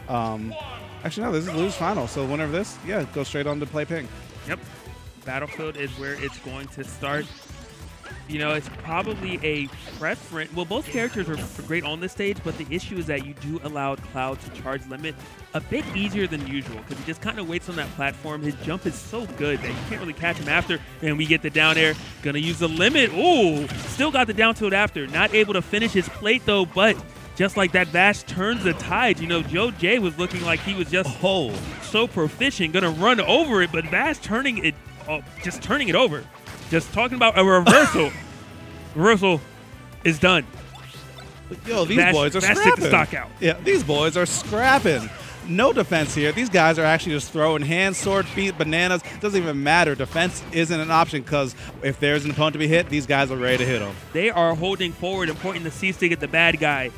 Actually, no, this is lose final. So winner of this, yeah, go straight on to play ping. Yep. Battlefield is where it's going to start. You know, it's probably a preference. Well, both characters are great on this stage, but the issue is that you do allow Cloud to charge limit a bit easier than usual because he just kind of waits on that platform. His jump is so good that you can't really catch him after. And we get the down air. Gonna use the limit. Ooh, still got the down tilt after. Not able to finish his plate though, but just like that, Vash turns the tide. You know, Joe J was looking like he was just so proficient, gonna run over it, but Vash turning it, just turning it over. Just talking about a reversal. Reversal is done. Yo, these Vash, boys are Vash scrapping. took the stock out. Yeah, these boys are scrapping. No defense here. These guys are actually just throwing hands, sword, feet, bananas. Doesn't even matter. Defense isn't an option because if there's an opponent to be hit, these guys are ready to hit them. They are holding forward and pointing the C-stick at the bad guy.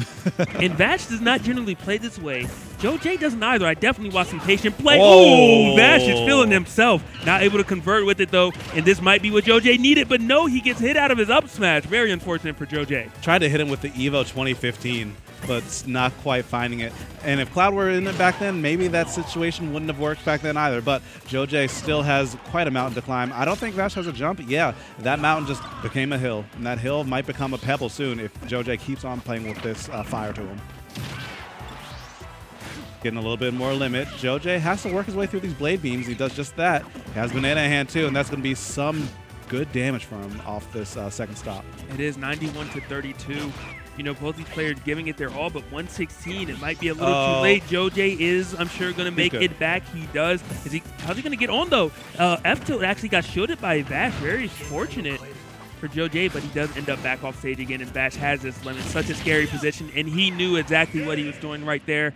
And Vash does not generally play this way. Joe J doesn't either. I definitely watched some patient play. Oh, Vash is feeling himself. Not able to convert with it, though. And this might be what Joe J needed, but no, he gets hit out of his up smash. Very unfortunate for Joe J. Tried to hit him with the Evo 2015, but not quite finding it. And if Cloud were in it back then, maybe that situation wouldn't have worked back then either. But Joe J still has quite a mountain to climb. I don't think Vash has a jump. Yeah, that mountain just became a hill. And that hill might become a pebble soon if Joe J keeps on playing with this fire to him. Getting a little bit more limit. Joe J has to work his way through these blade beams. He does just that. He has banana in hand too, and that's going to be some good damage for him off this second stop. It is 91 to 32. You know, both these players giving it their all, but 116, it might be a little too late. Joe J is, I'm sure, going to make it back. He does. How's he going to get on, though? F-tilt actually got shielded by Vash. Very fortunate for Joe J, but he does end up back off stage again, and Vash has this limit. Such a scary position, and he knew exactly what he was doing right there.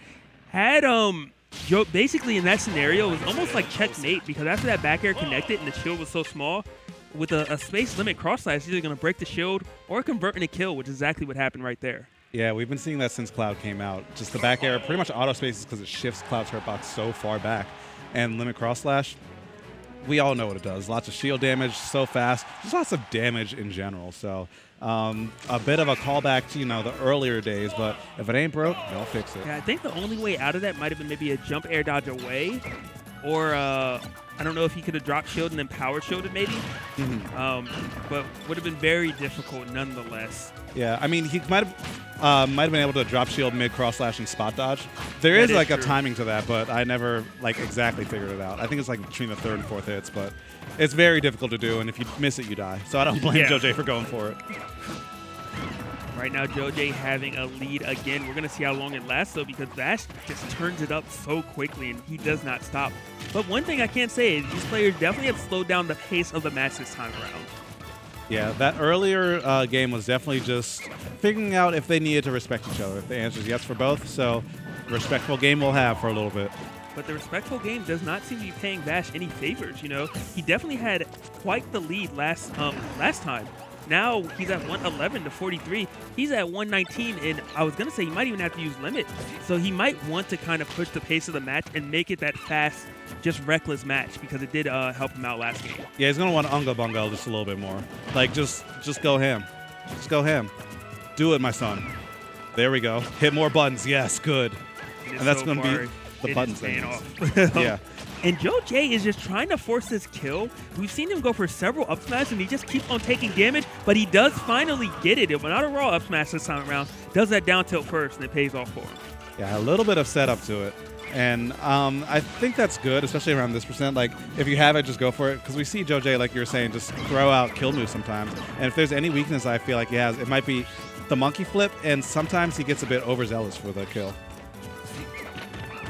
Had Joe basically in that scenario, it was almost like checkmate because after that back air connected and the shield was so small, with a space limit cross slash, he's either going to break the shield or convert in a kill, which is exactly what happened right there. Yeah, we've been seeing that since Cloud came out. Just the back air pretty much auto spaces because it shifts Cloud's hurtbox so far back. And limit cross slash, we all know what it does. Lots of shield damage, so fast. Just lots of damage in general. So a bit of a callback to, you know, the earlier days, but if it ain't broke, don't fix it. Yeah, I think the only way out of that might have been maybe a jump air dodge away, or I don't know if he could have dropped shield and then power shielded maybe, but would have been very difficult nonetheless. Yeah, I mean, he might have been able to drop shield mid cross slash and spot dodge. There is like a timing to that, but I never like exactly figured it out. I think it's like between the third and fourth hits, but it's very difficult to do, and if you miss it, you die. So I don't blame Joe J for going for it. Right now, Joe J having a lead again. We're going to see how long it lasts, though, because Vash just turns it up so quickly, and he does not stop. But one thing I can't say is these players definitely have slowed down the pace of the match this time around. Yeah, that earlier game was definitely just figuring out if they needed to respect each other. The answer is yes for both, so respectful game we'll have for a little bit. But the respectful game does not seem to be paying Vash any favors, you know? He definitely had quite the lead last time. Now he's at 111 to 43. He's at 119, and I was going to say he might even have to use limit. So he might want to kind of push the pace of the match and make it that fast, just reckless match because it did help him out last game. Yeah, he's going to want to Unga Bunga just a little bit more. Like, just go ham. Just go ham. Do it, my son. There we go. Hit more buttons. Yes, good. And that's going to be the buttons paying off. Yeah. And Joe J is just trying to force this kill. We've seen him go for several up smash, and he just keeps on taking damage, but he does finally get it. But not a raw up smash this time around. Does that down tilt first, and it pays off for him. Yeah, a little bit of setup to it. And I think that's good, especially around this percent. Like, if you have it, just go for it. Because we see Joe J, like you were saying, just throw out kill moves sometimes. And if there's any weakness I feel like he has, it might be the monkey flip, and sometimes he gets a bit overzealous for the kill.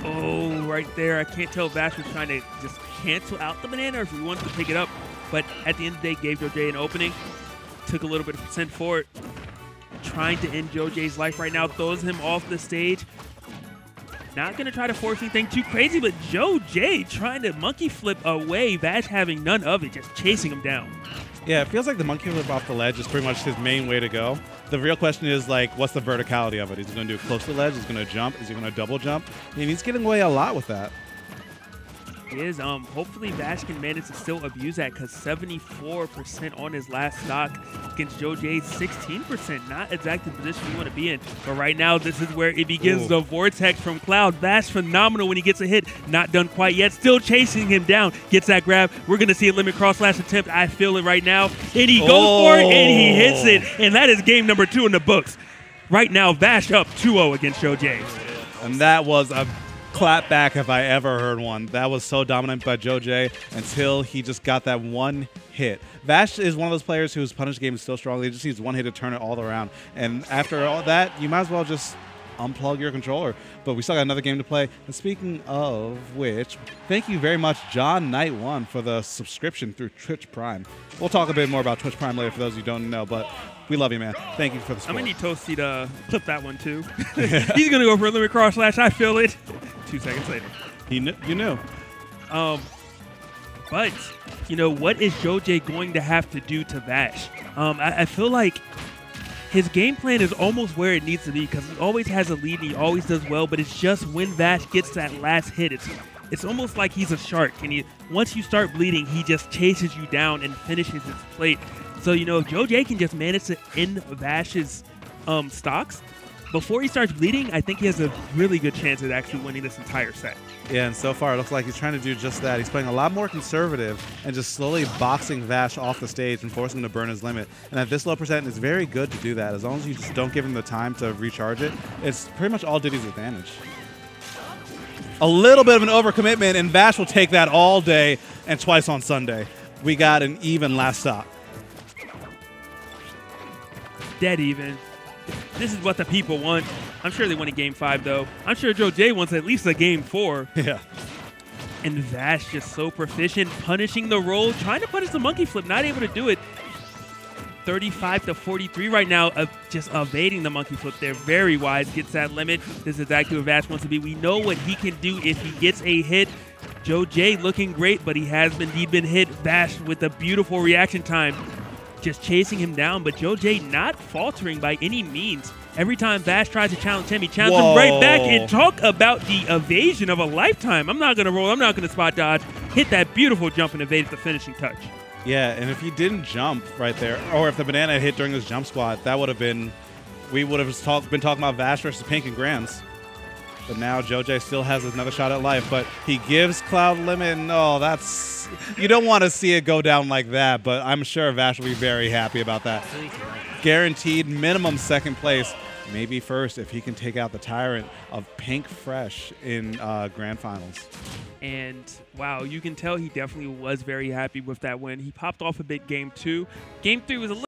Oh, right there. I can't tell if Vash was trying to just cancel out the banana or if he wanted to pick it up. But at the end of the day, gave Joe J an opening. Took a little bit of percent for it. Trying to end Joe J's life right now. Throws him off the stage. Not going to try to force anything too crazy, but Joe J trying to monkey flip away. Vash having none of it, just chasing him down. Yeah, it feels like the monkey flip off the ledge is pretty much his main way to go. The real question is, like, what's the verticality of it? Is he going to do it close to the ledge? Is he going to jump? Is he going to double jump? And he's getting away a lot with that. is. Hopefully Vash can manage to still abuse that, because 74% on his last stock against Joe J's 16%. Not exactly the position you want to be in. But right now, this is where it begins. The vortex from Cloud. Vash phenomenal when he gets a hit. Not done quite yet. Still chasing him down. Gets that grab. We're going to see a limit cross slash attempt. I feel it right now. And he goes for it, and he hits it. And that is game number 2 in the books. Right now, Vash up 2-0 against Joe J. And that was a clap back if I ever heard one. That was so dominant by Joe J until he just got that one hit. Vash is one of those players whose punish game is still strong. He just needs one hit to turn it all around. And after all that, you might as well just unplug your controller. But we still got another game to play. And speaking of which, thank you very much, John Knight 1, for the subscription through Twitch Prime. We'll talk a bit more about Twitch Prime later for those who don't know, but we love you, man. Thank you for the support. I'm going to need Toasty to clip that one, too. He's going to go for a limit cross slash. I feel it. 2 seconds later. You knew. But, you know, what is Joe J going to have to do to Vash? I feel like his game plan is almost where it needs to be, because he always has a lead and he always does well, but it's just when Vash gets that last hit, it's almost like he's a shark. And once you start bleeding, he just chases you down and finishes his plate. So, you know, if Joe J can just manage to end Vash's stocks before he starts bleeding, I think he has a really good chance at actually winning this entire set. Yeah, and so far it looks like he's trying to do just that. He's playing a lot more conservative and just slowly boxing Vash off the stage and forcing him to burn his limit. And at this low percent, it's very good to do that. As long as you just don't give him the time to recharge it, it's pretty much all Diddy's advantage. A little bit of an overcommitment, and Vash will take that all day and twice on Sunday. We got an even last stop. Dead even. This is what the people want. I'm sure they want a game 5, though. I'm sure Joe J wants at least a game 4. Yeah. And Vash just so proficient, punishing the roll, trying to punish the monkey flip, not able to do it. 35 to 43 right now, just evading the monkey flip there. Very wise, gets that limit. This is exactly where Vash wants to be. We know what he can do if he gets a hit. Joe J looking great, but he has indeed been hit. Vash with a beautiful reaction time, just chasing him down, but Joe J not faltering by any means. Every time Vash tries to challenge him, he challenges him right back. And talk about the evasion of a lifetime. I'm not going to roll. I'm not going to spot dodge. Hit that beautiful jump and evade the finishing touch. Yeah, and if he didn't jump right there, or if the banana hit during his jump squat, that would have been, we would have been talking about Vash versus Pink and Grams. But now Joe J still has another shot at life, but he gives Cloud limit, and that's, you don't want to see it go down like that, but I'm sure Vash will be very happy about that. Guaranteed minimum 2nd place, maybe 1st if he can take out the tyrant of Pink Fresh in Grand Finals. And wow, you can tell he definitely was very happy with that win. He popped off a bit game 2. Game 3 was a little